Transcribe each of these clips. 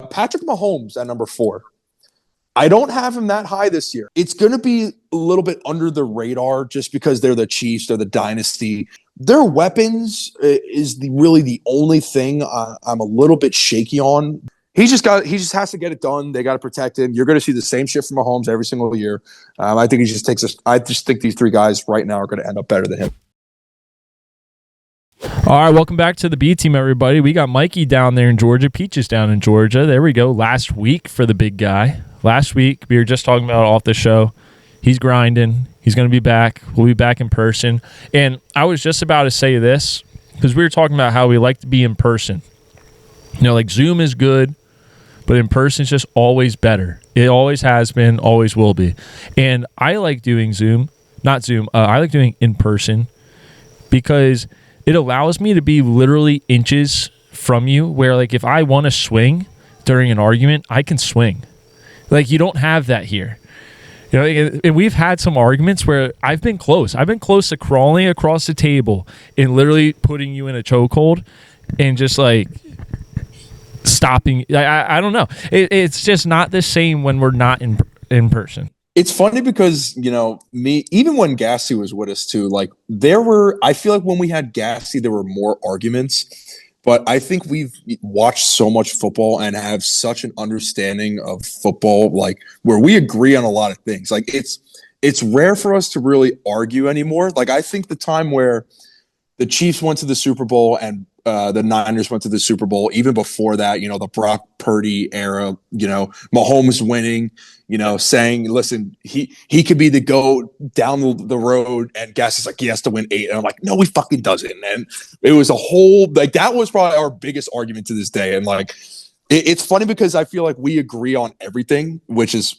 Patrick Mahomes at number 4. I don't have him that high this year. It's going to be a little bit under the radar just because they're the Chiefs, they're the dynasty. Their weapons is really the only thing I'm a little bit shaky on. He just has to get it done. They got to protect him. You're going to see the same shit from Mahomes every single year. I think I just think these 3 guys right now are going to end up better than him. All right, welcome back to the B team, everybody. We got Mikey down there in Georgia, Peaches down in Georgia. There we go. Last week for the big guy. Last week, we were just talking about off the show. He's grinding. He's going to be back. We'll be back in person. And I was just about to say this because we were talking about how we like to be in person. You know, like Zoom is good, but in person is just always better. It always has been, always will be. And I like doing I like doing in person because it allows me to be literally inches from you where, like, if I want to swing during an argument, I can swing. Like, you don't have that here. You know, and we've had some arguments where I've been close. I've been close to crawling across the table and literally putting you in a chokehold and just, like, stopping. I don't know. It's just not the same when we're not in person. It's funny because, you know, even when Gassy was with us too, like I feel like when we had Gassy, there were more arguments, but I think we've watched so much football and have such an understanding of football, like where we agree on a lot of things. Like it's rare for us to really argue anymore. Like I think the time where the Chiefs went to the Super Bowl and the Niners went to the Super Bowl, even before that, you know, the Brock Purdy era, you know, Mahomes winning, you know, saying, listen, he could be the GOAT down the road, and Gas is like, he has to win 8. And I'm like, no, he fucking doesn't. And it was a whole, like, that was probably our biggest argument to this day. And like, it's funny because I feel like we agree on everything, which is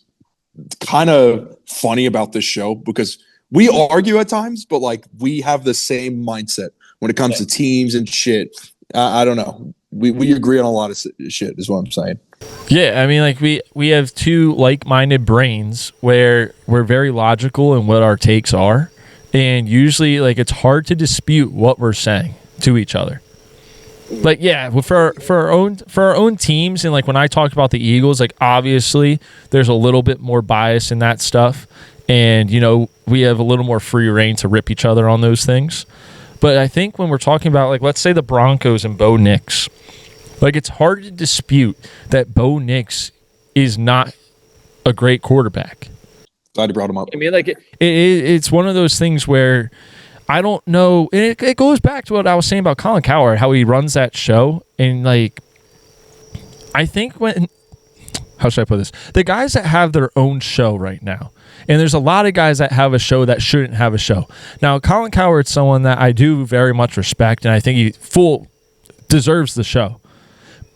kind of funny about this show because we argue at times, but like we have the same mindset when it comes to teams and shit. I don't know. We agree on a lot of shit is what I'm saying. Yeah, I mean, like we have 2 like-minded brains where we're very logical in what our takes are, and usually like it's hard to dispute what we're saying to each other. Like, yeah, for our own teams, and like when I talked about the Eagles, like obviously there's a little bit more bias in that stuff, and you know we have a little more free reign to rip each other on those things. But I think when we're talking about, like, let's say the Broncos and Bo Nix, like, it's hard to dispute that Bo Nix is not a great quarterback. Glad you brought him up. I mean, like, it's one of those things where I don't know. And it goes back to what I was saying about Colin Cowherd, how he runs that show. And, like, I think how should I put this? The guys that have their own show right now, and there's a lot of guys that have a show that shouldn't have a show. Now, Colin Cowherd's someone that I do very much respect, and I think he deserves the show.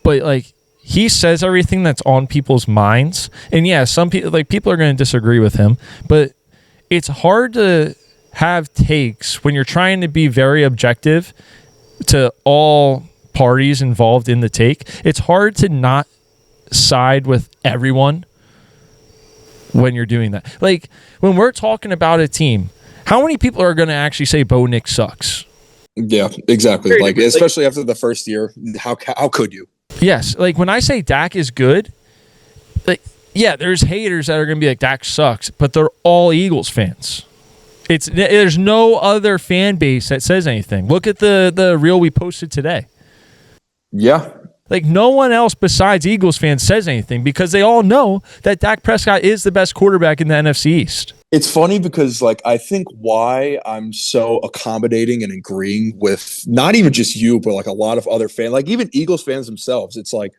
But, like, he says everything that's on people's minds. And, yeah, some people are going to disagree with him. But it's hard to have takes when you're trying to be very objective to all parties involved in the take. It's hard to not side with everyone when you're doing that. Like, when we're talking about a team, how many people are going to actually say Bo Nix sucks? Yeah, exactly. Like, especially after the first year, how could you? Yes, like when I say Dak is good, like, yeah, there's haters that are going to be like, Dak sucks, but they're all Eagles fans. There's no other fan base that says anything. Look at the reel we posted today. Yeah. Like, no one else besides Eagles fans says anything because they all know that Dak Prescott is the best quarterback in the NFC East. It's funny because, like, I think why I'm so accommodating and agreeing with not even just you, but like a lot of other fans, like even Eagles fans themselves. It's like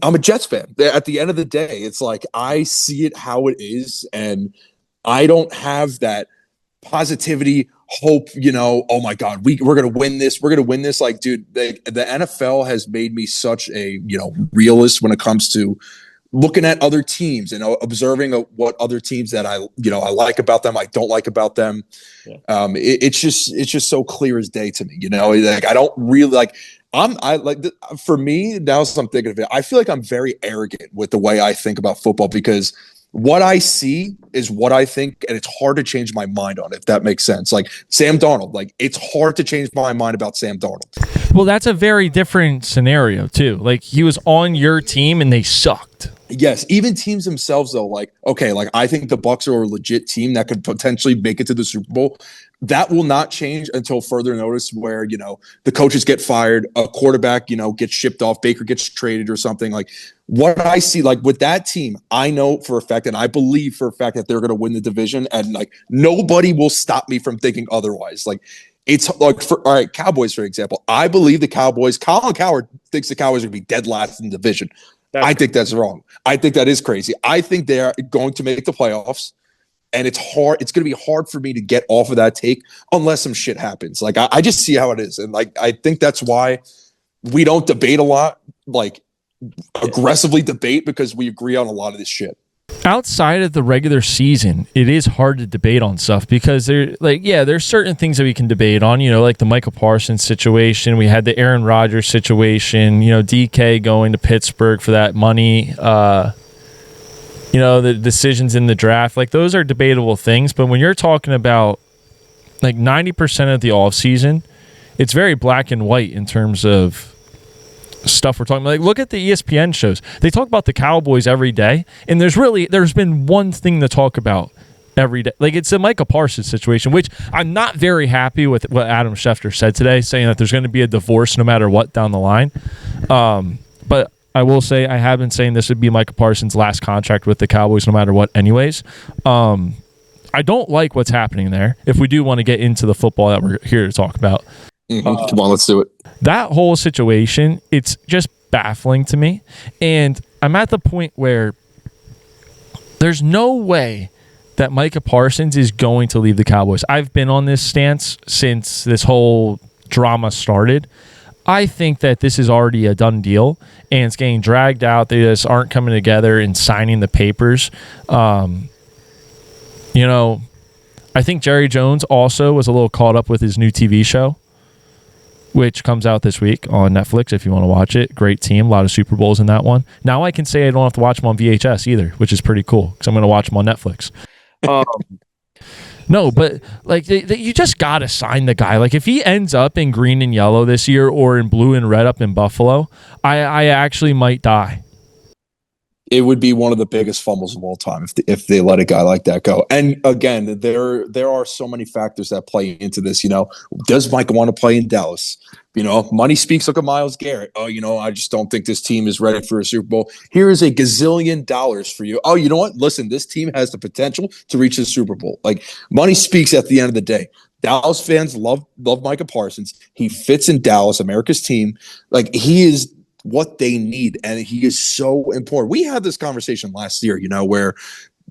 I'm a Jets fan. At the end of the day, it's like I see it how it is, and I don't have that positivity, hope, you know, oh my God, we're going to win this. We're going to win this. Like, dude, the NFL has made me such a, you know, realist when it comes to looking at other teams and observing what other teams that I like about them, I don't like about them. Yeah. It's just so clear as day to me, you know, like I don't really like, for me, now as I'm thinking of it, I feel like I'm very arrogant with the way I think about football because what I see is what I think, and it's hard to change my mind on it, if that makes sense. Like Sam Darnold, like it's hard to change my mind about Sam Darnold. Well, that's a very different scenario too. Like he was on your team and they sucked. Yes, even teams themselves though, like, okay, like I think the Bucks are a legit team that could potentially make it to the Super Bowl. That will not change until further notice where, the coaches get fired, a quarterback, gets shipped off, Baker gets traded or something. Like what I see, like with that team, I know for a fact and I believe for a fact that they're going to win the division, and like nobody will stop me from thinking otherwise. Like it's like all right, Cowboys, for example. I believe the Cowboys, Colin Cowherd thinks the Cowboys are going to be dead last in the division. I think that's wrong. I think that is crazy. I think they are going to make the playoffs, and it's hard. It's going to be hard for me to get off of that take unless some shit happens. Like I just see how it is, and like I think that's why we don't debate a lot, like aggressively debate, because we agree on a lot of this shit. Outside of the regular season, it is hard to debate on stuff because there's certain things that we can debate on, like the Micah Parsons situation. We had the Aaron Rodgers situation, DK going to Pittsburgh for that money, the decisions in the draft. Like those are debatable things. But when you're talking about like 90% of the offseason, it's very black and white in terms of stuff we're talking about. Like, look at the ESPN shows. They talk about the Cowboys every day, and there's been one thing to talk about every day. Like, it's a Micah Parsons situation, which I'm not very happy with what Adam Schefter said today, saying that there's going to be a divorce no matter what down the line. But I will say I have been saying this would be Micah Parsons' last contract with the Cowboys no matter what anyways. I don't like what's happening there, if we do want to get into the football that we're here to talk about. Mm-hmm. Come on, let's do it. That whole situation, it's just baffling to me. And I'm at the point where there's no way that Micah Parsons is going to leave the Cowboys. I've been on this stance since this whole drama started. I think that this is already a done deal, and it's getting dragged out. They just aren't coming together and signing the papers. I think Jerry Jones also was a little caught up with his new TV show, which comes out this week on Netflix if you want to watch it. Great team, a lot of Super Bowls in that one. Now I can say I don't have to watch them on VHS either, which is pretty cool because I'm going to watch them on Netflix. No, but like you just got to sign the guy. Like if he ends up in green and yellow this year or in blue and red up in Buffalo, I actually might die. It would be one of the biggest fumbles of all time if they let a guy like that go. And again, there are so many factors that play into this. Does Micah want to play in Dallas? Money speaks. Look at Myles Garrett. Oh, I just don't think this team is ready for a Super Bowl. Here is $1 gazillion for you. Oh, you know what? Listen, this team has the potential to reach the Super Bowl. Like money speaks at the end of the day. Dallas fans love Micah Parsons. He fits in Dallas, America's team. Like he is what they need, and he is so important. We had this conversation last year, where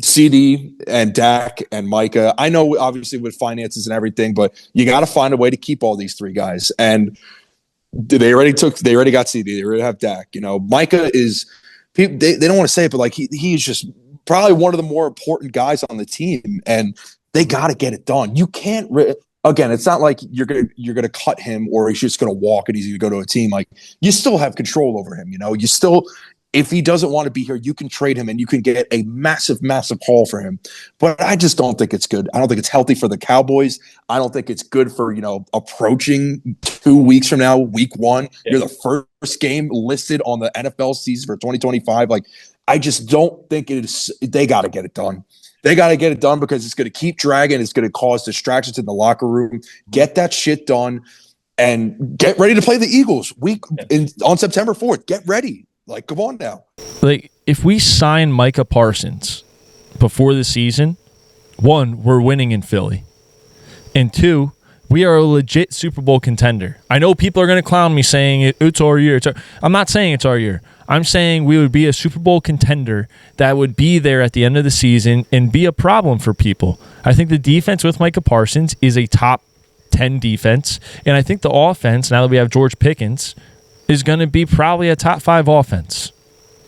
CD and Dak and Micah, I know obviously with finances and everything, but you got to find a way to keep all these three guys. And they already got CD, they already have Dak. Micah is, they don't want to say it, but like he's just probably one of the more important guys on the team, and they got to get it done. You can't again, it's not like you're gonna cut him or he's just gonna walk and he's gonna go to a team. Like you still have control over him. You still, if he doesn't want to be here, you can trade him and you can get a massive, massive haul for him. But I just don't think it's good. I don't think it's healthy for the Cowboys. I don't think it's good for approaching 2 weeks from now, week 1. Yeah. You're the first game listed on the NFL season for 2025. Like I just don't think it is. They got to get it done. They got to get it done because it's going to keep dragging. It's going to cause distractions in the locker room. Get that shit done and get ready to play the Eagles on September 4th. Get ready. Like, come on now. Like, if we sign Micah Parsons before the season, 1, we're winning in Philly. And 2, we are a legit Super Bowl contender. I know people are going to clown me saying it's our year. I'm not saying it's our year. I'm saying we would be a Super Bowl contender that would be there at the end of the season and be a problem for people. I think the defense with Micah Parsons is a top 10 defense. And I think the offense, now that we have George Pickens, is going to be probably a top 5 offense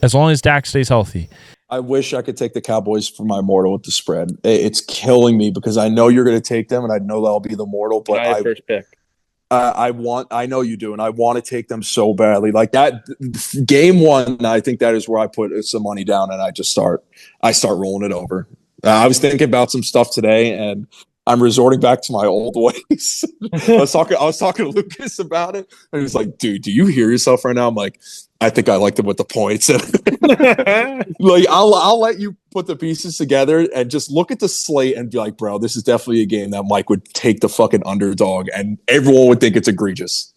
as long as Dak stays healthy. I wish I could take the Cowboys for my mortal with the spread. It's killing me because I know you're going to take them and I know that'll be the mortal. But first pick. I know you do, and I want to take them so badly. Like that game 1, I think that is where I put some money down, and I start rolling it over. I was thinking about some stuff today, and I'm resorting back to my old ways. I was talking to Lucas about it, and he was like, "Dude, do you hear yourself right now?" I'm like, "I think I liked him with the points." Like, I'll let you put the pieces together and just look at the slate and be like, "Bro, this is definitely a game that Mike would take the fucking underdog, and everyone would think it's egregious."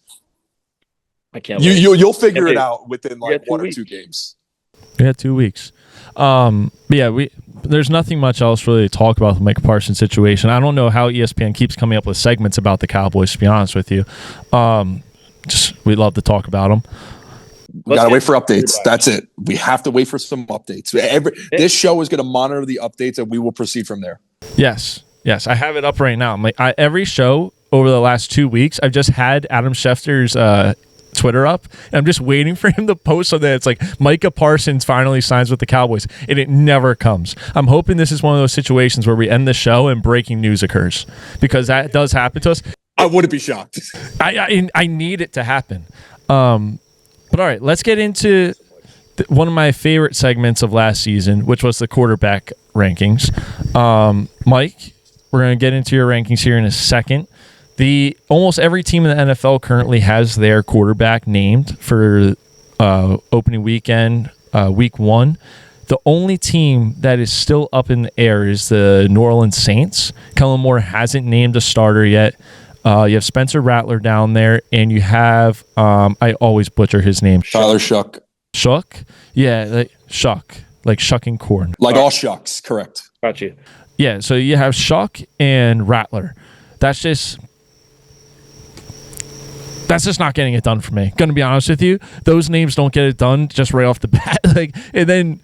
I can't wait. You'll figure it out within like 1 or 2 games. We had 2 weeks. But yeah, there's nothing much else really to talk about the Micah Parsons situation. I don't know how ESPN keeps coming up with segments about the Cowboys, to be honest with you. We love to talk about them. We gotta wait for updates. That's it. We have to wait for some updates. This show is going to monitor the updates, and we will proceed from there. Yes. I have it up right now. Every show over the last 2 weeks, I've just had Adam Schefter's Twitter up, and I'm just waiting for him to post something that's like Micah Parsons finally signs with the Cowboys, and it never comes. I'm hoping this is one of those situations where we end the show and breaking news occurs, because that does happen to us. I wouldn't be shocked. I need it to happen. But all right, let's get into one of my favorite segments of last season, which was the quarterback rankings. Mike, we're going to get into your rankings here in a second. Almost every team in the NFL currently has their quarterback named for opening weekend, week 1. The only team that is still up in the air is the New Orleans Saints. Kellen Moore hasn't named a starter yet. You have Spencer Rattler down there, and you have I always butcher his name. Tyler Shuck. Shuck? Yeah, like Shuck. Like shucking corn. Like all shucks, correct. Got you. Yeah, so you have Shuck and Rattler. That's just not getting it done for me. Gonna be honest with you. Those names don't get it done just right off the bat. And then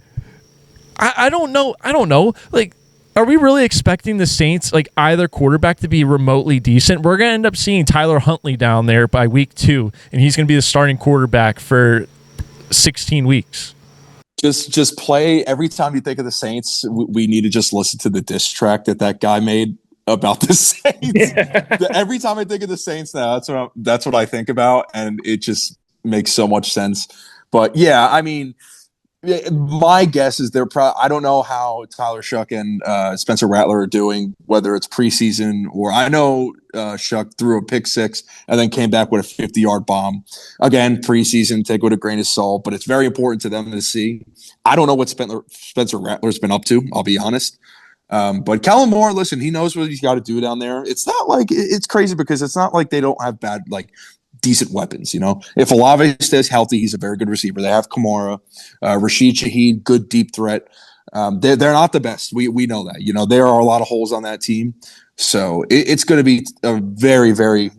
I don't know. Like, are we really expecting the Saints, like, either quarterback to be remotely decent? We're gonna end up seeing Tyler Huntley down there by week 2, and he's gonna be the starting quarterback for 16 weeks. Just play every time you think of the Saints. We need to just listen to the diss track that guy made about the Saints. Every time I think of the Saints now, that's what I think about, and it just makes so much sense. But yeah, I mean, my guess is they're I don't know how Tyler Shuck and Spencer Rattler are doing, whether it's preseason or I know Shuck threw a pick 6 and then came back with a 50-yard bomb. Again, preseason, take it with a grain of salt, but it's very important to them to see. I don't know what Spencer Rattler's been up to, I'll be honest. But Kellen Moore, listen, he knows what he's got to do down there. It's not like it's crazy because it's not like they don't have decent weapons. If Olave stays healthy, he's a very good receiver. They have Kamara, Rashid Shaheed, good deep threat. They're not the best. We know that. There are a lot of holes on that team, so it's going to be a very, very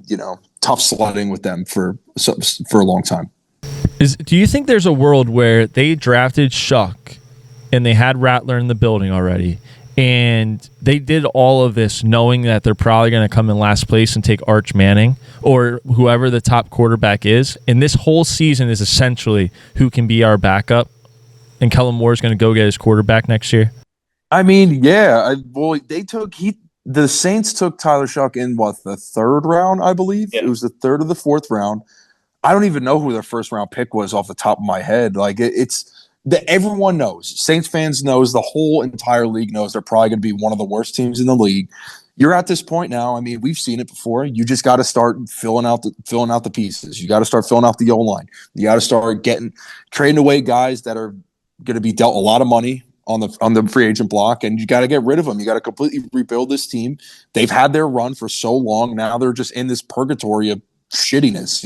tough sledding with them for a long time. Do you think there's a world where they drafted Shuck and they had Rattler in the building already, and they did all of this knowing that they're probably going to come in last place and take Arch Manning or whoever the top quarterback is, and this whole season is essentially who can be our backup, and Kellen Moore is going to go get his quarterback next year? I mean, yeah. The Saints took Tyler Shuck in, the 3rd round, I believe? Yeah. It was the 3rd or the 4th round. I don't even know who their first-round pick was off the top of my head. Like, everyone knows. Saints fans knows. The whole entire league knows they're probably going to be one of the worst teams in the league. You're at this point now. I mean, we've seen it before. You just got to start filling out the pieces. You got to start filling out the O-line. You got to start trading away guys that are going to be dealt a lot of money on the free agent block, and you got to get rid of them. You got to completely rebuild this team. They've had their run for so long. Now they're just in this purgatory of shittiness,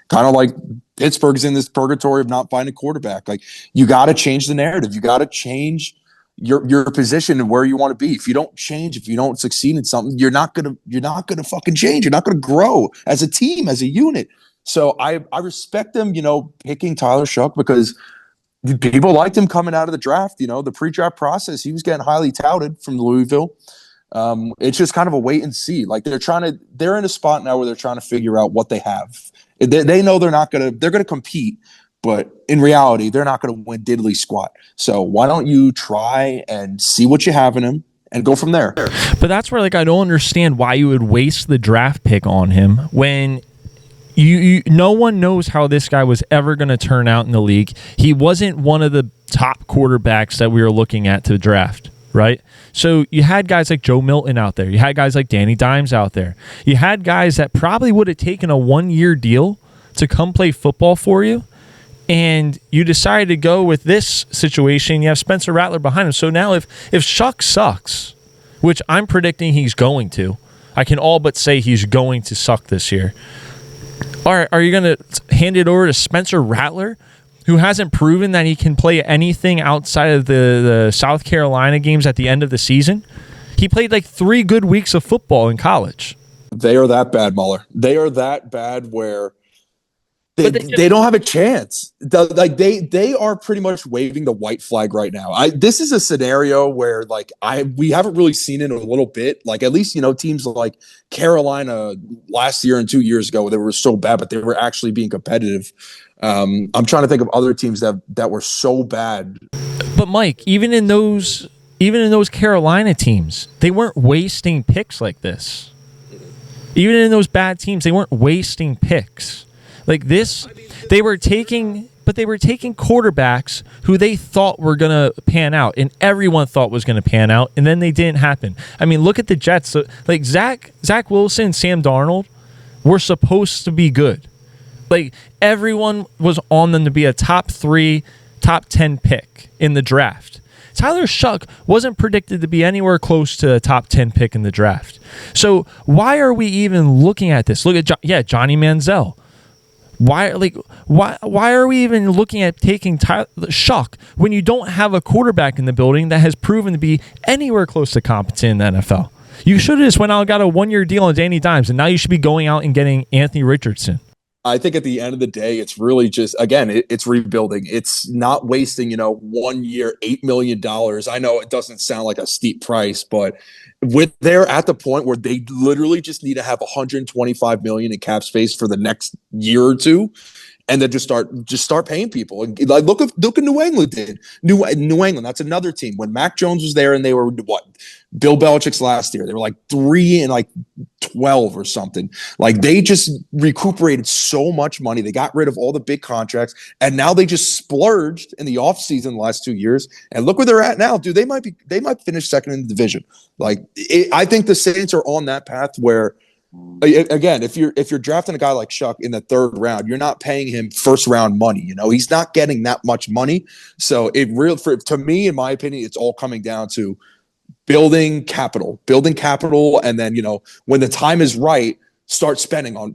kind of like Pittsburgh's in this purgatory of not finding a quarterback. Like, you got to change the narrative. You got to change your position and where you want to be. If you don't change, if you don't succeed in something, you're not gonna fucking change. You're not gonna grow as a team, as a unit. So I respect them, picking Tyler Shuck because people liked him coming out of the draft. The pre-draft process, he was getting highly touted from Louisville. It's just kind of a wait and see. Like, they're in a spot now where they're trying to figure out what they have. They know they're going to compete, but in reality, they're not going to win diddly squat. So why don't you try and see what you have in him and go from there? But that's where, I don't understand why you would waste the draft pick on him when no one knows how this guy was ever going to turn out in the league. He wasn't one of the top quarterbacks that we were looking at to draft. right? So you had guys like Joe Milton out there. You had guys like Danny Dimes out there. You had guys that probably would have taken a 1-year deal to come play football for you. And you decided to go with this situation. You have Spencer Rattler behind him. So now if Shuck sucks, which I'm predicting he's going to, I can all but say he's going to suck this year. Are you going to hand it over to Spencer Rattler, who hasn't proven that he can play anything outside of the South Carolina games at the end of the season? He played like 3 good weeks of football in college. They are that bad, Mueller. They are that bad where they don't have a chance. They are pretty much waving the white flag right now. This is a scenario where we haven't really seen it in a little bit. Like, at least, teams like Carolina last year and 2 years ago, they were so bad, but they were actually being competitive. I'm trying to think of other teams that were so bad. But Mike, even in those Carolina teams, they weren't wasting picks like this. Even in those bad teams, they weren't wasting picks. Like this, they were taking quarterbacks who they thought were going to pan out, and everyone thought was going to pan out, and then they didn't happen. I mean, look at the Jets. So, like Zach Wilson, Sam Darnold were supposed to be good. Like, everyone was on them to be a top 3, top 10 pick in the draft. Tyler Shuck wasn't predicted to be anywhere close to a top 10 pick in the draft. So why are we even looking at this? Look at Johnny Manziel. Why are we even looking at taking Shuck when you don't have a quarterback in the building that has proven to be anywhere close to competent in the NFL? You should have just went out and got a 1-year deal on Danny Dimes, and now you should be going out and getting Anthony Richardson. I think at the end of the day, it's really just, again, it's rebuilding. It's not wasting, 1 year, $8 million. I know it doesn't sound like a steep price, but they're at the point where they literally just need to have $125 million in cap space for the next year or two, and then just start paying people. And like look at New England did. New England, that's another team. When Mac Jones was there, and they were Bill Belichick's last year, they were like 3-12 or something. Like, they just recuperated so much money. They got rid of all the big contracts, and now they just splurged in the offseason the last 2 years. And look where they're at now, dude. They might finish second in the division. I think the Saints are on that path where, again, if you're drafting a guy like Shuck in the 3rd round, you're not paying him first round money. He's not getting that much money. So to me, in my opinion, it's all coming down to building capital, and then when the time is right, start spending on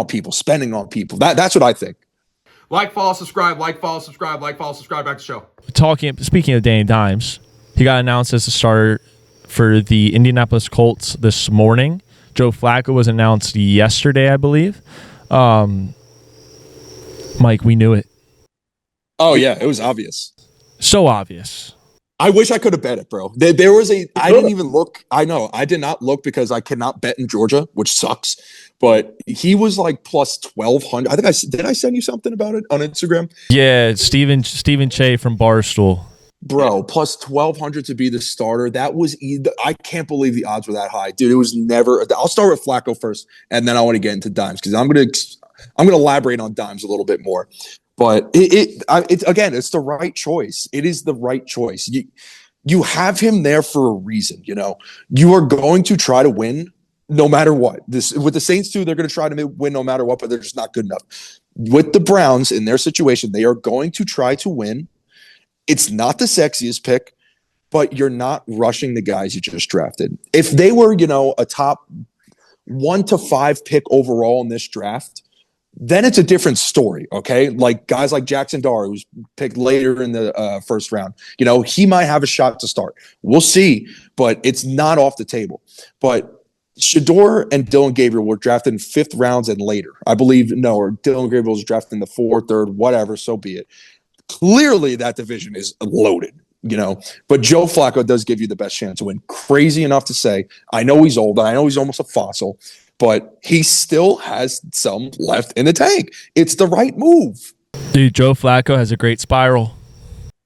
people. That's what I think. Like, follow, subscribe. Like, follow, subscribe. Like, follow, subscribe. Back to the show. Speaking of Danny Dimes, he got announced as the starter for the Indianapolis Colts this morning. Joe Flacco was announced yesterday, I believe. Mike, we knew it. Oh yeah, it was obvious. So obvious. I wish I could have bet it, bro. There was I didn't even look. I know I did not look because I cannot bet in Georgia, which sucks. But he was like plus 1,200. I think did I send you something about it on Instagram? Yeah, Stephen Che from Barstool. Bro, plus 1,200 to be the starter. That was I can't believe the odds were that high, dude. It was never. I'll start with Flacco first, and then I want to get into Dimes because I'm gonna elaborate on Dimes a little bit more. But it's the right choice. It is the right choice. You have him there for a reason. You are going to try to win no matter what. With the Saints too, they're going to try to win no matter what, but they're just not good enough. With the Browns in their situation, they are going to try to win. It's not the sexiest pick, but you're not rushing the guys you just drafted. If they were, a top 1 to 5 pick overall in this draft, then it's a different story, okay? Like guys like Jackson Dart, who's picked later in the first round, he might have a shot to start. We'll see, but it's not off the table. But Shador and Dylan Gabriel were drafted in 5th rounds and later. I believe, or Dylan Gabriel was drafted in the 4th, 3rd, whatever, so be it. Clearly that division is loaded, but Joe Flacco does give you the best chance to win. Crazy enough to say, I know he's old, and I know he's almost a fossil, but he still has some left in the tank. It's the right move. Dude, Joe Flacco has a great spiral.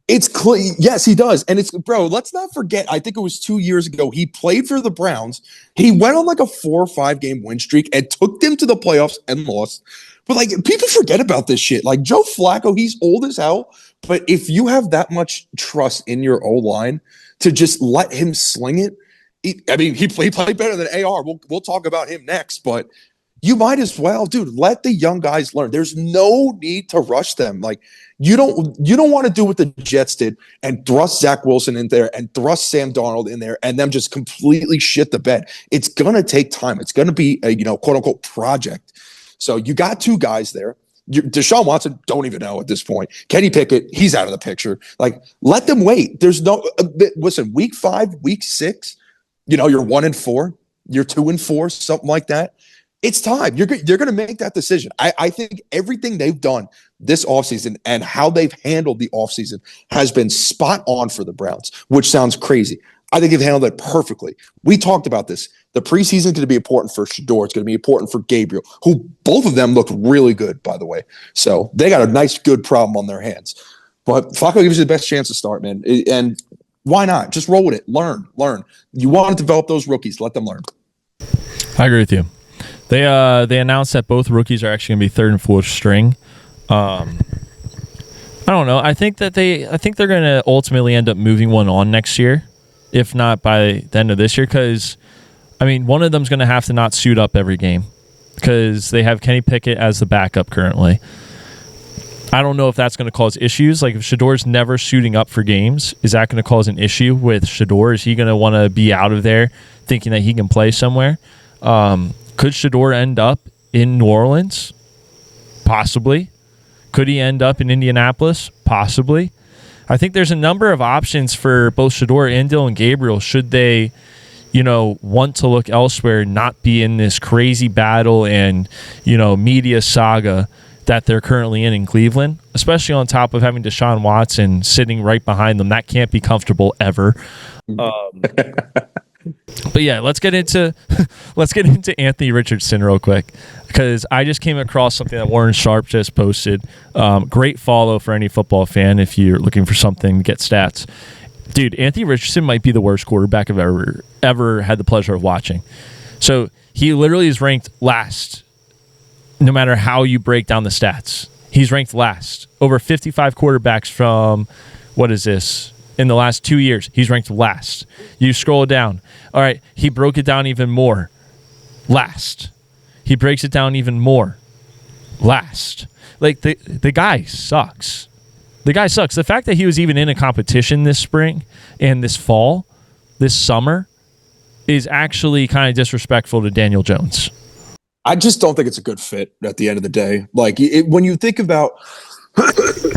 It's clear. Yes, he does. And bro, let's not forget, I think it was 2 years ago, he played for the Browns. He went on like a 4 or 5 game win streak and took them to the playoffs and lost. But like people forget about this shit. Like Joe Flacco, he's old as hell. But if you have that much trust in your O-line to just let him sling it, he played better than AR. We'll talk about him next, but you might as well, dude, let the young guys learn. There's no need to rush them. Like you don't want to do what the Jets did and thrust Zach Wilson in there and thrust Sam Darnold in there and them just completely shit the bed. It's going to take time. It's going to be a, quote unquote project. So you got two guys there. Deshaun Watson, don't even know at this point. Kenny Pickett, he's out of the picture. Like, let them wait. There's no listen, week 5, week 6, you're 1-4, you're 2-4, something like that. It's time. You're going to make that decision. I think everything they've done this offseason and how they've handled the offseason has been spot on for the Browns, which sounds crazy. I think they've handled it perfectly. We talked about this. The preseason is going to be important for Shador. It's going to be important for Gabriel, who both of them looked really good, by the way. So they got a nice, good problem on their hands. But Flacco gives you the best chance to start, man. And why not? Just roll with it. Learn. You want to develop those rookies. Let them learn. I agree with you. They announced that both rookies are actually going to be third and fourth string. I don't know. I think they're going to ultimately end up moving one on next year, if not by the end of this year, because one of them's going to have to not suit up every game because they have Kenny Pickett as the backup currently. I don't know if that's going to cause issues. Like if Shador's never suiting up for games, is that going to cause an issue with Shador? Is he going to want to be out of there thinking that he can play somewhere? Could Shador end up in New Orleans? Possibly. Could he end up in Indianapolis? Possibly. I think there's a number of options for both Shador and Dylan Gabriel should they, want to look elsewhere, not be in this crazy battle and, media saga that they're currently in Cleveland, especially on top of having Deshaun Watson sitting right behind them. That can't be comfortable ever. But yeah, let's get into Anthony Richardson real quick because I just came across something that Warren Sharp just posted. Great follow for any football fan if you're looking for something to get stats. Dude, Anthony Richardson might be the worst quarterback I've ever had the pleasure of watching. So he literally is ranked last, no matter how you break down the stats. He's ranked last. Over 55 quarterbacks from, what is this? In the last 2 years, he's ranked last. You scroll down. All right, he broke it down even more. Last. He breaks it down even more. Last. Like, the guy sucks. The guy sucks. The fact that he was even in a competition this spring and this fall, this summer, is actually kind of disrespectful to Daniel Jones. I just don't think it's a good fit at the end of the day. Like, when you think about...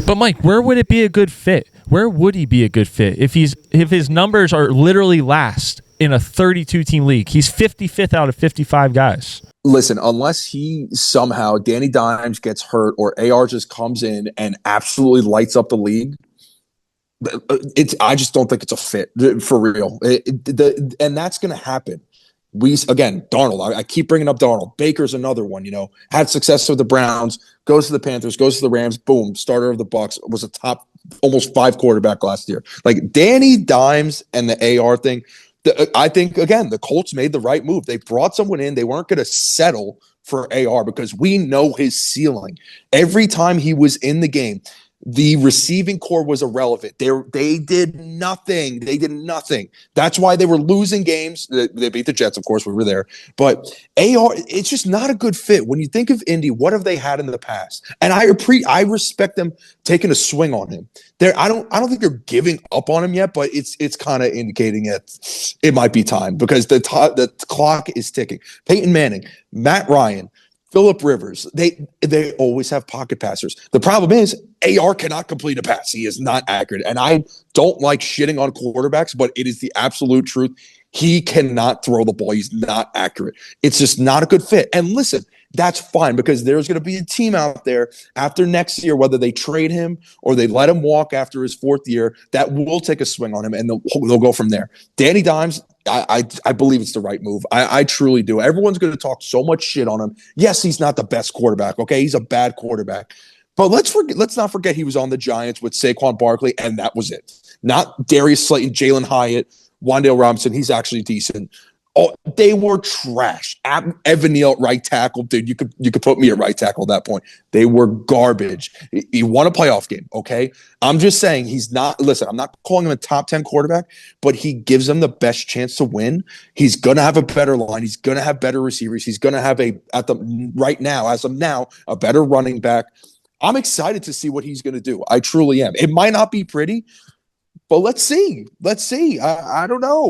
But Mike, where would it be a good fit? Where would he be a good fit if his numbers are literally last in a 32-team league? He's 55th out of 55 guys. Listen, unless he somehow, Danny Dimes gets hurt or AR just comes in and absolutely lights up the league, I just don't think it's a fit for real. And that's going to happen. Darnold, I keep bringing up Darnold. Baker's another one, had success with the Browns, goes to the Panthers, goes to the Rams, boom, starter of the Bucs, was a top almost 5 quarterback last year. Like Danny Dimes and the AR thing, I think, again, the Colts made the right move. They brought someone in. They weren't going to settle for AR because we know his ceiling. Every time he was in the game, the receiving core was irrelevant. They did nothing. That's why they were losing games. They beat the Jets, of course. We were there. But AR, it's just not a good fit. When you think of Indy, what have they had in the past? And I respect them taking a swing on him. I don't think they're giving up on him yet, but it's kind of indicating it might be time because the clock is ticking. Peyton Manning, Matt Ryan, Phillip Rivers, they always have pocket passers. The problem is AR cannot complete a pass. He is not accurate. And I don't like shitting on quarterbacks, but it is the absolute truth. He cannot throw the ball. He's not accurate. It's just not a good fit. And listen, that's fine because there's going to be a team out there after next year, whether they trade him or they let him walk after his 4th year, that will take a swing on him and they'll go from there. Danny Dimes, I believe it's the right move. I truly do. Everyone's going to talk so much shit on him. Yes, he's not the best quarterback. Okay, he's a bad quarterback. But let's not forget he was on the Giants with Saquon Barkley, and that was it. Not Darius Slayton, Jalen Hyatt, Wan'Dale Robinson. He's actually decent. Oh, they were trash. Evan Neal at right tackle, dude. You could put me at right tackle at that point. They were garbage. He won a playoff game, okay? I'm just saying he's not. Listen, I'm not calling him a top 10 quarterback, but he gives them the best chance to win. He's gonna have a better line. He's gonna have better receivers. He's gonna have right now, as of now, a better running back. I'm excited to see what he's gonna do. I truly am. It might not be pretty, but let's see. I don't know.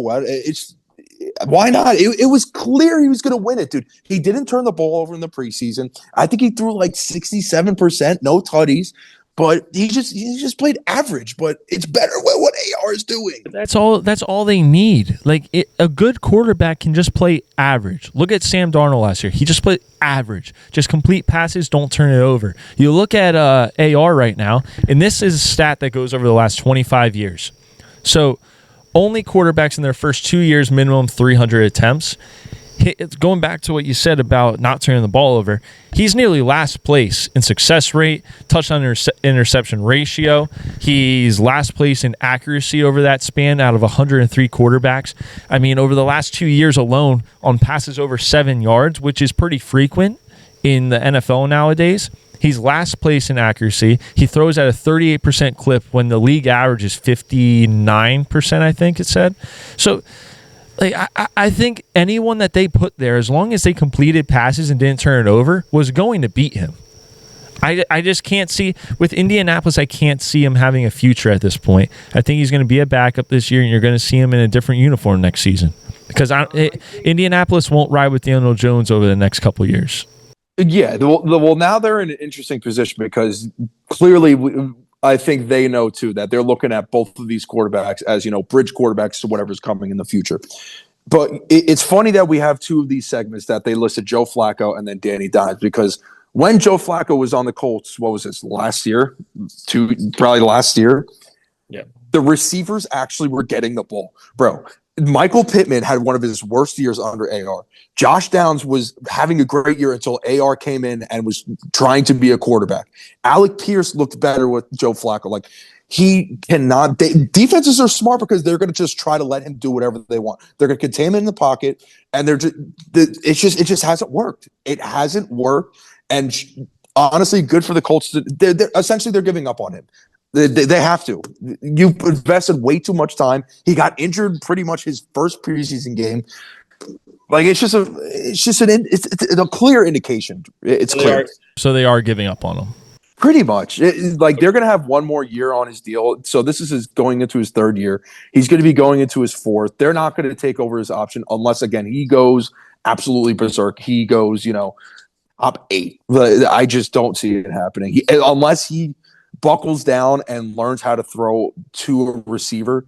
Why not? It was clear he was going to win it, dude. He didn't turn the ball over in the preseason. I think he threw like 67%, no tutties, but he just played average. But it's better with what AR is doing. That's all they need. Like a good quarterback can just play average. Look at Sam Darnold last year. He just played average. Just complete passes, don't turn it over. You look at AR right now, and this is a stat that goes over the last 25 years. So only quarterbacks in their first 2 years, minimum 300 attempts. It's going back to what you said about not turning the ball over. He's nearly last place in success rate, touchdown interception ratio. He's last place in accuracy over that span out of 103 quarterbacks. I mean, over the last 2 years alone, on passes over 7 yards, which is pretty frequent in the NFL nowadays, he's last place in accuracy. He throws at a 38% clip when the league average is 59%, I think it said. So, like, I think anyone that they put there, as long as they completed passes and didn't turn it over, was going to beat him. I just can't see, with Indianapolis, I can't see him having a future at this point. I think he's going to be a backup this year, and you're going to see him in a different uniform next season. Because Indianapolis won't ride with Daniel Jones over the next couple of years. Yeah, well, now they're in an interesting position because clearly I think they know too that they're looking at both of these quarterbacks as, bridge quarterbacks to whatever's coming in the future. But it's funny that we have two of these segments that they listed Joe Flacco and then Danny Dimes, because when Joe Flacco was on the Colts, what was this, last year? Probably last year. Yeah. The receivers actually were getting the ball. Bro, Michael Pittman had one of his worst years under AR. Josh Downs was having a great year until AR came in and was trying to be a quarterback. Alec Pierce looked better with Joe Flacco. Like, he cannot. Defenses are smart because they're going to just try to let him do whatever they want. They're going to contain him in the pocket, and it just hasn't worked. It hasn't worked, and honestly, good for the Colts. Essentially, they're giving up on him. They have to. You've invested way too much time. He got injured pretty much his first preseason game. Like, it's a clear indication. It's clear. So they are giving up on him. Pretty much. Like, they're going to have one more year on his deal. So this is going into his third year. He's going to be going into his fourth. They're not going to take over his option unless, again, he goes absolutely berserk. He goes, top 8. I just don't see it happening. Unless he buckles down and learns how to throw to a receiver,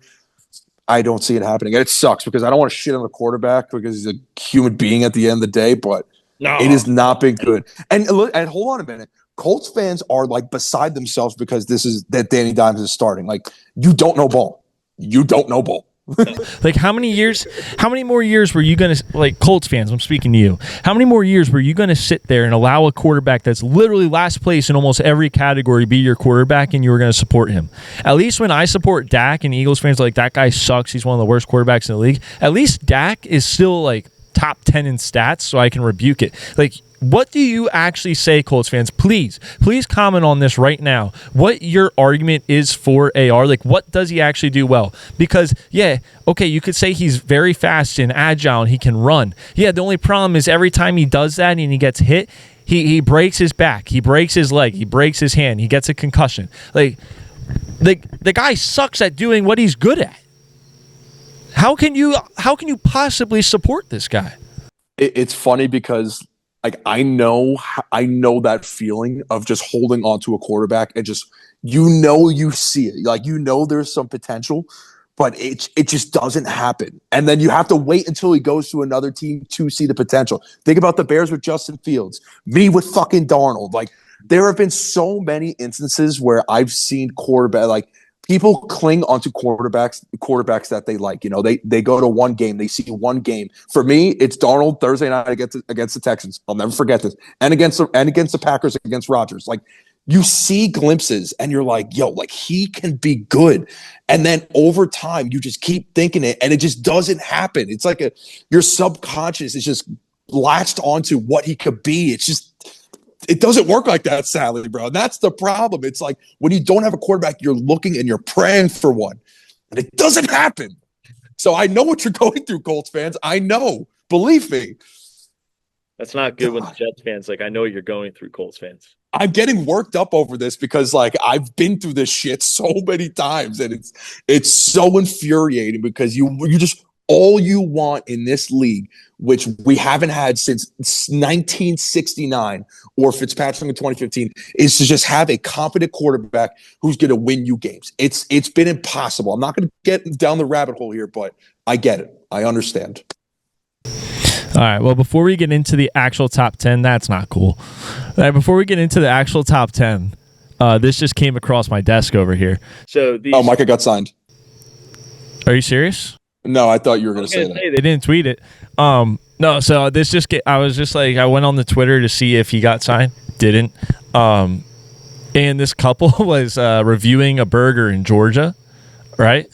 I don't see it happening. And it sucks because I don't want to shit on the quarterback because he's a human being at the end of the day, but it has not been good. And hold on a minute. Colts fans are like beside themselves because that Danny Dimes is starting. Like, you don't know ball. Like, how many more years were you going to, like, Colts fans, I'm speaking to you, how many more years were you going to sit there and allow a quarterback that's literally last place in almost every category be your quarterback, and you were going to support him? At least when I support Dak and Eagles fans are like, that guy sucks, he's one of the worst quarterbacks in the league, at least Dak is still like top 10 in stats, so I can rebuke it. Like, what do you actually say, Colts fans? Please comment on this right now. What your argument is for AR? Like, what does he actually do well? Because, yeah, okay, you could say he's very fast and agile and he can run. Yeah, the only problem is every time he does that and he gets hit, he breaks his back, he breaks his leg, he breaks his hand, he gets a concussion. Like, the guy sucks at doing what he's good at. How can you possibly support this guy? It's funny because, like, I know that feeling of just holding on to a quarterback and just, you see it. Like, there's some potential, but it just doesn't happen. And then you have to wait until he goes to another team to see the potential. Think about the Bears with Justin Fields, me with fucking Darnold. Like, there have been so many instances where I've seen people cling onto quarterbacks that they like. They go to one game, they see one game. For me, it's Darnold Thursday night against the Texans. I'll never forget this. And against the Packers against Rodgers. Like, you see glimpses and you're like, yo, like he can be good. And then over time, you just keep thinking it and it just doesn't happen. It's like your subconscious is just latched onto what he could be. It doesn't work like that, sadly, bro. And that's the problem. It's like when you don't have a quarterback, you're looking and you're praying for one, and it doesn't happen. So I know what you're going through, Colts fans. I know. Believe me. That's not good when the Jets fans, like, I know you're going through, Colts fans. I'm getting worked up over this because, like, I've been through this shit so many times, and it's so infuriating because you just all you want in this league, which we haven't had since 1969 or Fitzpatrick in 2015, is to just have a competent quarterback who's going to win you games. It's been impossible. I'm not going to get down the rabbit hole here, but I get it. I understand. All right. Well, before we get into the actual top 10, that's not cool. All right, before we get into the actual top 10, this just came across my desk over here. So Micah got signed. Are you serious? No, I thought you were going to say that. They didn't tweet it. No, so this just I was just like, I went on the Twitter to see if he got signed. Didn't. And this couple was reviewing a burger in Georgia, right?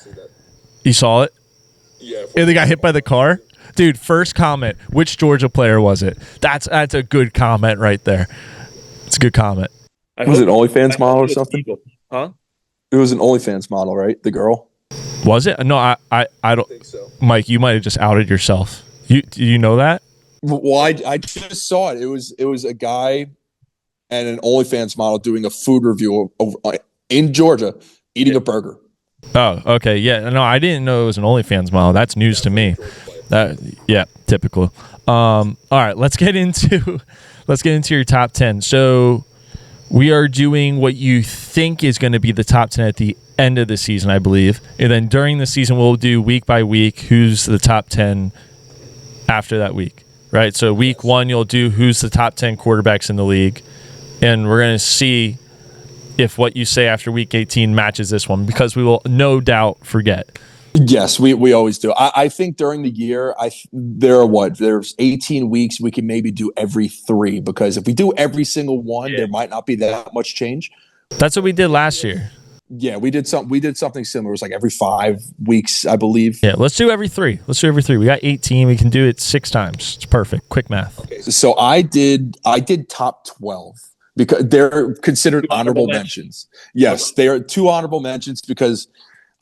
You saw it? Yeah. And they got hit by the car. Dude, first comment, which Georgia player was it? That's a good comment right there. It's a good comment. Was it OnlyFans model or something? Huh? It was an OnlyFans model, right? The girl? Was it? No, I don't think so. Mike, you might have just outed yourself. Do you know that? Well, I just saw it. It was a guy and an OnlyFans model doing a food review in Georgia, eating a burger. Oh, okay. Yeah. No, I didn't know it was an OnlyFans model. That's news to me. Yeah, typical. All right, let's get into your top 10. So we are doing what you think is going to be the top 10 at the end of the season, I believe. And then during the season, we'll do week by week who's the top 10 after that week, right? So week 1, you'll do who's the top 10 quarterbacks in the league. And we're going to see if what you say after week 18 matches this one, because we will no doubt forget. Yes, we always do. I think during the year, there's 18 weeks. We can maybe do every 3, because if we do every single one, there might not be that much change. That's what we did last year. Yeah, we did something similar. It was like every 5 weeks, I believe. Yeah, let's do every 3. We got 18. We can do it 6 times. It's perfect. Quick math. Okay, so I did top 12 because they're considered honorable mentions. Yes, they are 2 honorable mentions because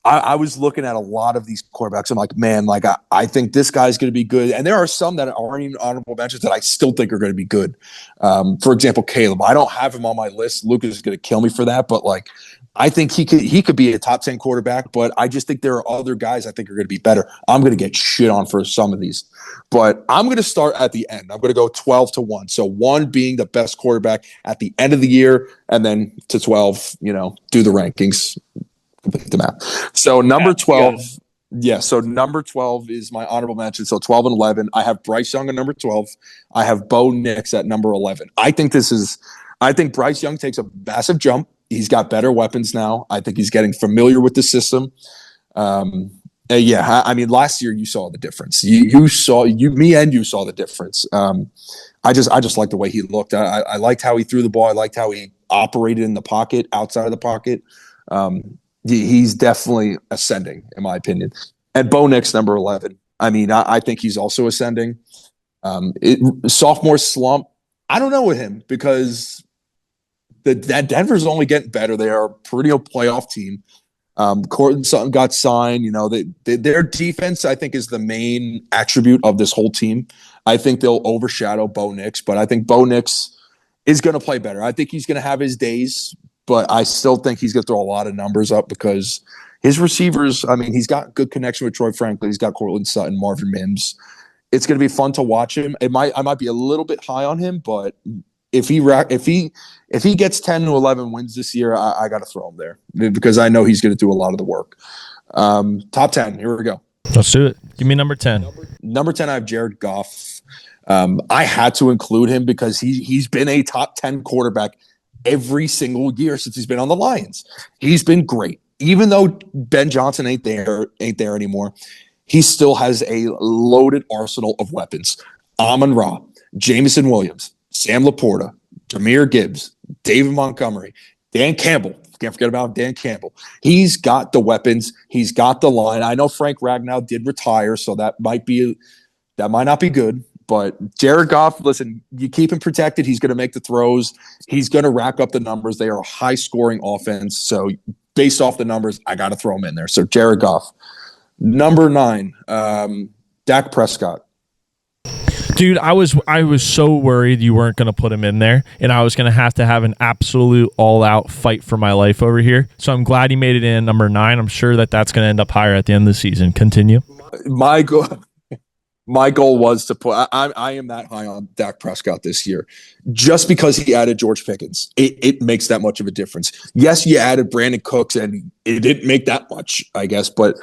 I was looking at a lot of these quarterbacks. I'm like, man, like I think this guy's going to be good. And there are some that aren't even honorable mentions that I still think are going to be good. For example, Caleb. I don't have him on my list. Lucas is going to kill me for that. But like, I think he could be a top 10 quarterback. But I just think there are other guys I think are going to be better. I'm going to get shit on for some of these. But I'm going to start at the end. I'm going to go 12-1. So 1 being the best quarterback at the end of the year, and then to 12, do the rankings. Complete the math. So number 12, so number 12 is my honorable mention. So 12 and 11. I have Bryce Young at number 12. I have Bo Nix at number 11. I think Bryce Young takes a massive jump. He's got better weapons now. I think he's getting familiar with the system. I mean, last year you saw the difference. You saw the difference. I just liked the way he looked. I liked how he threw the ball. I liked how he operated in the pocket, outside of the pocket. He's definitely ascending, in my opinion. And Bo Nix, number 11. I mean, I think he's also ascending. Sophomore slump. I don't know with him because that Denver's only getting better. They are a pretty playoff team. Cortland Sutton got signed. Their defense, I think, is the main attribute of this whole team. I think they'll overshadow Bo Nix, but I think Bo Nix is going to play better. I think he's going to have his days, but I still think he's going to throw a lot of numbers up because his receivers, I mean, he's got good connection with Troy Franklin. He's got Cortland Sutton, Marvin Mims. It's going to be fun to watch him. I might be a little bit high on him, but if he gets 10 to 11 wins this year, I got to throw him there because I know he's going to do a lot of the work. Top 10, here we go. Let's do it. Give me number 10. Number 10, I have Jared Goff. I had to include him because he's been a top 10 quarterback every single year since he's been on the Lions. He's been great. Even though Ben Johnson ain't there anymore, he still has a loaded arsenal of weapons. Amon-Ra, Jameson Williams, Sam Laporta, Jahmyr Gibbs, David Montgomery, Dan Campbell. Can't forget about Dan Campbell. He's got the weapons. He's got the line. I know Frank Ragnow did retire, so that might not be good. But Jared Goff, listen, you keep him protected. He's going to make the throws. He's going to rack up the numbers. They are a high-scoring offense. So based off the numbers, I got to throw him in there. So Jared Goff. Number 9, Dak Prescott. Dude, I was so worried you weren't going to put him in there, and I was going to have an absolute all-out fight for my life over here. So I'm glad he made it in number 9. I'm sure that's going to end up higher at the end of the season. Continue. My goal was to put. I am that high on Dak Prescott this year, just because he added George Pickens. It makes that much of a difference. Yes, you added Brandon Cooks, and it didn't make that much, I guess, but.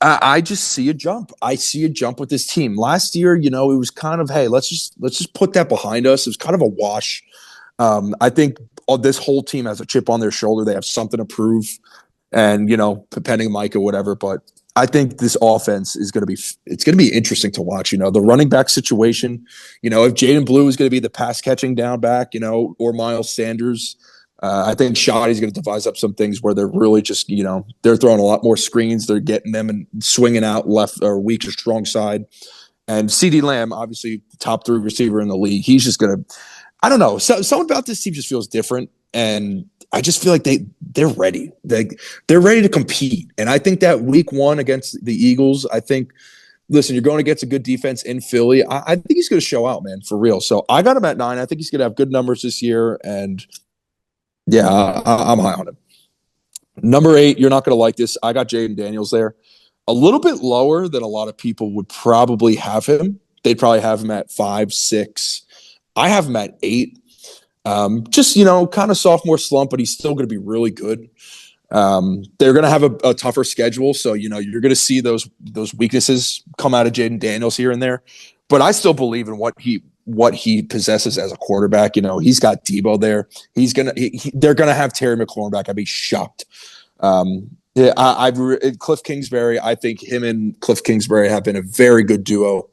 I just see a jump. I see a jump with this team. Last year, it was kind of, hey, let's just put that behind us. It was kind of a wash. I think this whole team has a chip on their shoulder. They have something to prove, and depending on Micah, whatever. But I think this offense is going to be interesting to watch. The running back situation. If Jaden Blue is going to be the pass catching down back, or Miles Sanders. I think Shoddy's going to devise up some things where they're really just, they're throwing a lot more screens. They're getting them and swinging out left or weak or strong side. And CeeDee Lamb, obviously top 3 receiver in the league. He's just going to, I don't know. Something about this team just feels different. And I just feel like they're ready. They're ready to compete. And I think that week 1 against the Eagles, listen, you're going against a good defense in Philly. I think he's going to show out, man, for real. So I got him at 9. I think he's going to have good numbers this year. And yeah, I'm high on him. Number 8, you're not going to like this. I got Jaden Daniels there. A little bit lower than a lot of people would probably have him. They'd probably have him at 5, 6. I have him at 8. Just, kind of sophomore slump, but he's still going to be really good. They're going to have a tougher schedule. So, you're going to see those weaknesses come out of Jaden Daniels here and there. But I still believe in what he possesses as a quarterback. He's got Debo there. They're gonna have Terry McLaurin back. I'd be shocked. Cliff Kingsbury. I think him and Cliff Kingsbury have been a very good duo.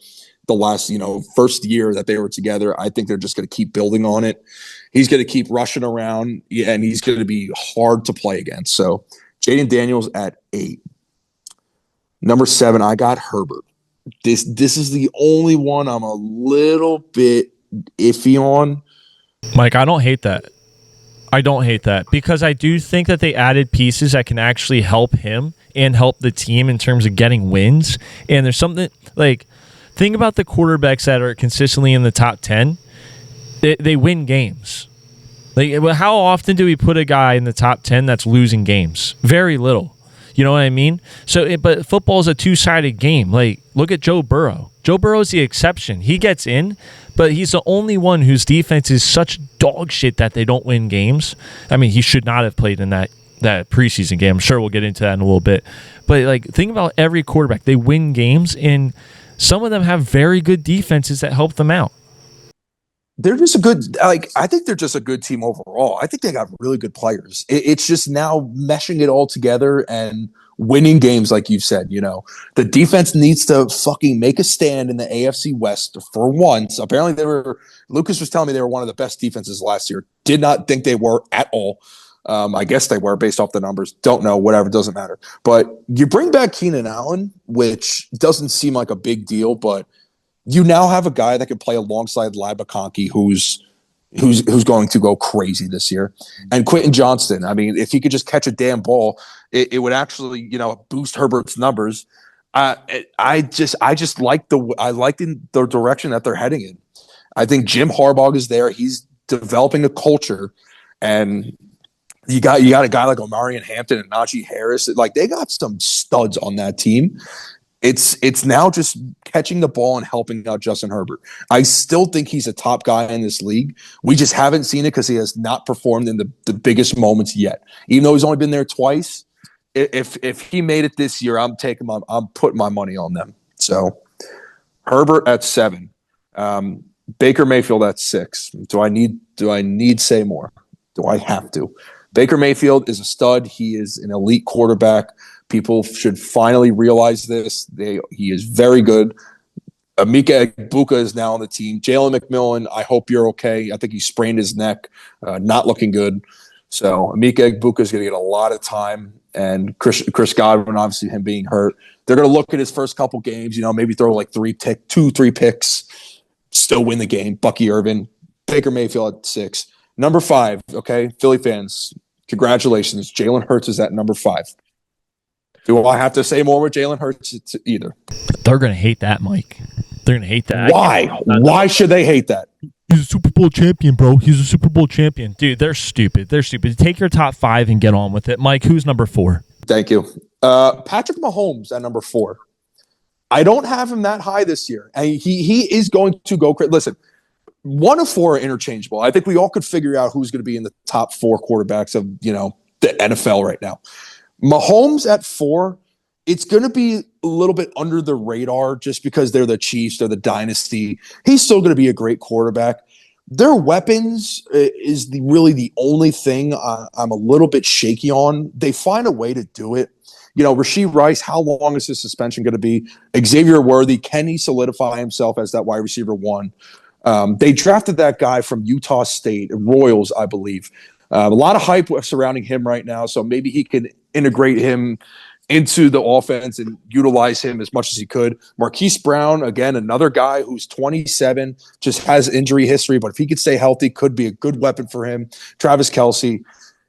The last first year that they were together, I think they're just gonna keep building on it. He's gonna keep rushing around, and he's gonna be hard to play against. So Jaden Daniels at 8. Number 7, I got Herbert. This is the only one I'm a little bit iffy on. Mike, I don't hate that. Because I do think that they added pieces that can actually help him and help the team in terms of getting wins. And there's something think about the quarterbacks that are consistently in the top 10. They win games. How often do we put a guy in the top 10 that's losing games? Very little. You know what I mean? But football is a two-sided game. Look at Joe Burrow. Joe Burrow is the exception. He gets in, but he's the only one whose defense is such dog shit that they don't win games. I mean, he should not have played in that preseason game. I'm sure we'll get into that in a little bit. But think about every quarterback. They win games, and some of them have very good defenses that help them out. They're just a good, I think they're just a good team overall. I think they got really good players. It's just now meshing it all together and winning games, like you've said. The defense needs to fucking make a stand in the AFC West for once. Apparently, Lucas was telling me they were one of the best defenses last year. Did not think they were at all. I guess they were based off the numbers. Don't know, whatever, doesn't matter. But you bring back Keenan Allen, which doesn't seem like a big deal, but you now have a guy that can play alongside Ladd McConkey, who's going to go crazy this year, and Quentin Johnston. I mean, if he could just catch a damn ball, it would actually boost Herbert's numbers. I just like the direction that they're heading in. I think Jim Harbaugh is there. He's developing a culture, and you got a guy like Omarion Hampton and Najee Harris. They got some studs on that team. It's now just catching the ball and helping out Justin Herbert. I still think he's a top guy in this league. We just haven't seen it because he has not performed in the biggest moments yet. Even though he's only been there twice, if he made it this year, I'm putting my money on them. So Herbert at 7, Baker Mayfield at 6. Do I need to say more? Do I have to? Baker Mayfield is a stud. He is an elite quarterback. People should finally realize this. He is very good. Micah Egbuka is now on the team. Jalen McMillan, I hope you're okay. I think he sprained his neck, not looking good. So Micah Egbuka is going to get a lot of time. And Chris Godwin, obviously him being hurt, they're going to look at his first couple games, maybe throw like 3 picks, still win the game. Bucky Irvin, Baker Mayfield at 6. Number 5, okay, Philly fans, congratulations. Jalen Hurts is at number 5. Do I have to say more with Jalen Hurts either? They're going to hate that, Mike. They're going to hate that. Why? Why should they hate that? He's a Super Bowl champion, bro. He's a Super Bowl champion. Dude, they're stupid. They're stupid. Take your top 5 and get on with it. Mike, who's number 4? Thank you. Patrick Mahomes at number 4. I don't have him that high this year. And he is going to go crazy. Listen, 1 of 4 are interchangeable. I think we all could figure out who's going to be in the top 4 quarterbacks of, the NFL right now. Mahomes at 4, it's going to be a little bit under the radar just because they're the Chiefs, they're the dynasty. He's still going to be a great quarterback. Their weapons is really the only thing I'm a little bit shaky on. They find a way to do it. Rashee Rice, how long is his suspension going to be? Xavier Worthy, can he solidify himself as that wide receiver 1? They drafted that guy from Utah State, Royals, I believe. A lot of hype surrounding him right now, so maybe he can integrate him into the offense and utilize him as much as he could. Marquise Brown, again, another guy who's 27, just has injury history, but if he could stay healthy, could be a good weapon for him. Travis Kelce,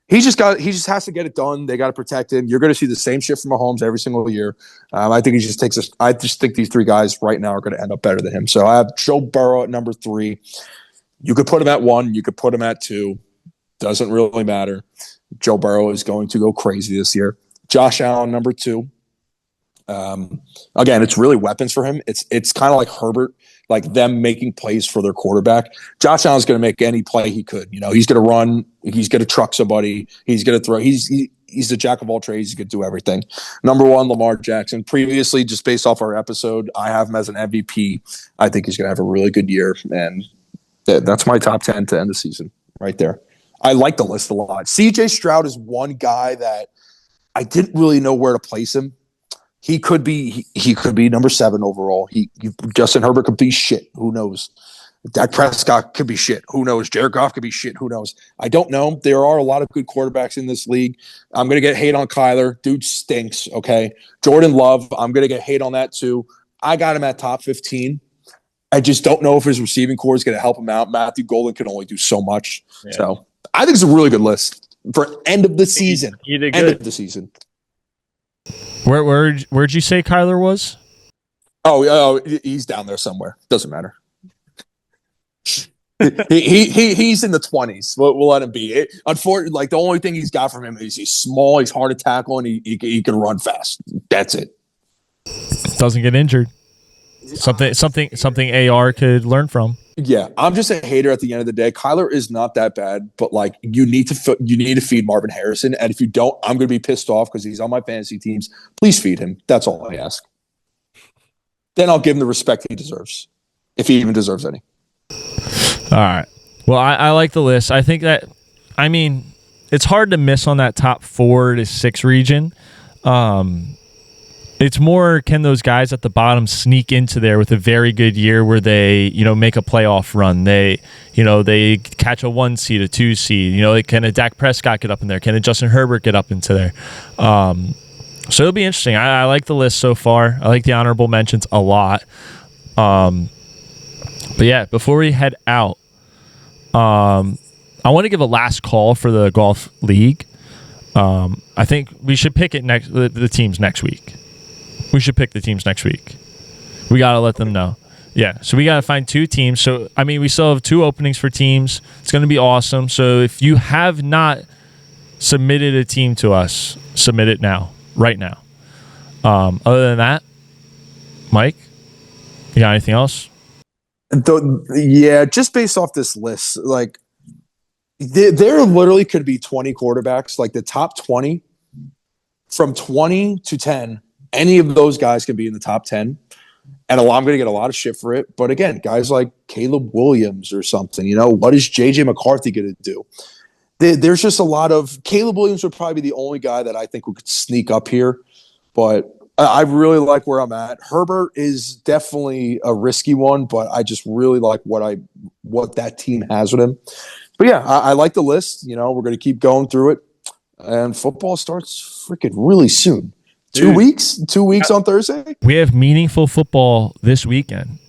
he just has to get it done. They got to protect him. You're going to see the same shit from Mahomes every single year. I think I just think these 3 guys right now are going to end up better than him. So I have Joe Burrow at number 3. You could put him at 1. You could put him at 2. Doesn't really matter. Joe Burrow is going to go crazy this year. Josh Allen, number 2. Again, it's really weapons for him. It's kind of like Herbert, like them making plays for their quarterback. Josh Allen's going to make any play he could. He's going to run. He's going to truck somebody. He's going to throw. He's the jack of all trades. He could do everything. Number 1, Lamar Jackson. Previously, just based off our episode, I have him as an MVP. I think he's going to have a really good year, and that's my top 10 to end the season right there. I like the list a lot. CJ Stroud is one guy that I didn't really know where to place him. He could be number 7 overall. Justin Herbert could be shit. Who knows? Dak Prescott could be shit. Who knows? Jared Goff could be shit. Who knows? I don't know. There are a lot of good quarterbacks in this league. I'm going to get hate on Kyler. Dude stinks, okay? Jordan Love, I'm going to get hate on that too. I got him at top 15. I just don't know if his receiving core is going to help him out. Matthew Golden can only do so much. Yeah. So I think it's a really good list for end of the season. You did good. End of the season. Where'd you say Kyler was? Oh, he's down there somewhere. Doesn't matter. He's in the 20s. We'll let him be. Unfortunately, like the only thing he's got from him is he's small, he's hard to tackle, and he can run fast. That's it. Doesn't get injured. Something AR could learn from. Yeah, I'm just a hater at the end of the day. Kyler is not that bad, but like you need to feed Marvin Harrison, and if you don't, I'm going to be pissed off because he's on my fantasy teams. Please feed him. That's all I ask. Then I'll give him the respect he deserves, if he even deserves any. All right. Well, I like the list. I think that, it's hard to miss on that top 4 to 6 region. It's more, can those guys at the bottom sneak into there with a very good year where they, make a playoff run? They catch a 1 seed, a 2 seed. Can a Dak Prescott get up in there? Can a Justin Herbert get up into there? So it'll be interesting. I like the list so far. I like the honorable mentions a lot. But yeah, before we head out, I want to give a last call for the golf league. I think we should pick the teams next week. We should pick the teams next week. We got to let them know. Yeah, so we got to find 2 teams. So, we still have 2 openings for teams. It's going to be awesome. So if you have not submitted a team to us, submit it now, right now. Other than that, Mike, you got anything else? Yeah, just based off this list, like there literally could be 20 quarterbacks, like the top 20, from 20 to 10. Any of those guys can be in the top 10, and I'm going to get a lot of shit for it. But again, guys like Caleb Williams or something, what is JJ McCarthy going to do? There's just a lot of Caleb Williams would probably be the only guy that I think could sneak up here. But I really like where I'm at. Herbert is definitely a risky one, but I just really like what that team has with him. But yeah, I like the list. We're going to keep going through it, and football starts freaking really soon. Dude. 2 weeks? 2 weeks on Thursday? We have meaningful football this weekend.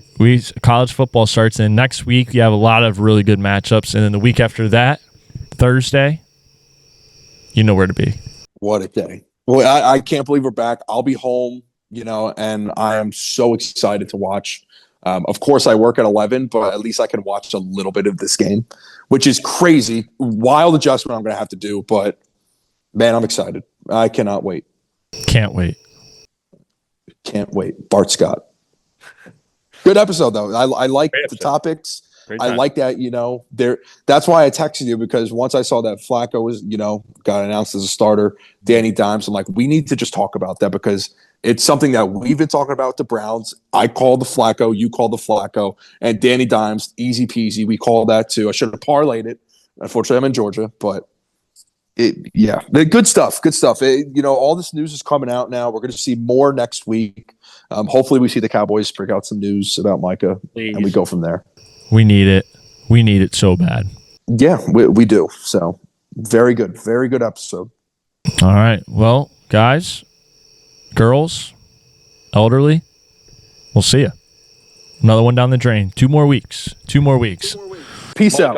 College football starts in next week. You have a lot of really good matchups, and then the week after that, Thursday, you know where to be. What a day. Well, I can't believe we're back. I'll be home, and I am so excited to watch. Of course, I work at 11, but at least I can watch a little bit of this game, which is crazy. Wild adjustment I'm going to have to do, but, man, I'm excited. I cannot wait. Can't wait. Can't wait. Bart Scott. Good episode, though. I like the topics. I like that, that's why I texted you, because once I saw that Flacco was, got announced as a starter, Danny Dimes, I'm like, we need to just talk about that, because it's something that we've been talking about the Browns. I called the Flacco, you called the Flacco, and Danny Dimes, easy peasy. We called that too. I should have parlayed it. Unfortunately, I'm in Georgia, but good stuff. Good stuff. All this news is coming out now. We're going to see more next week. Hopefully we see the Cowboys bring out some news about Micah, and we go from there. We need it. We need it so bad. Yeah, we do. So, very good. Very good episode. All right. Well, guys, girls, elderly, we'll see you. Another one down the drain. 2 more weeks. 2 more weeks. Peace out.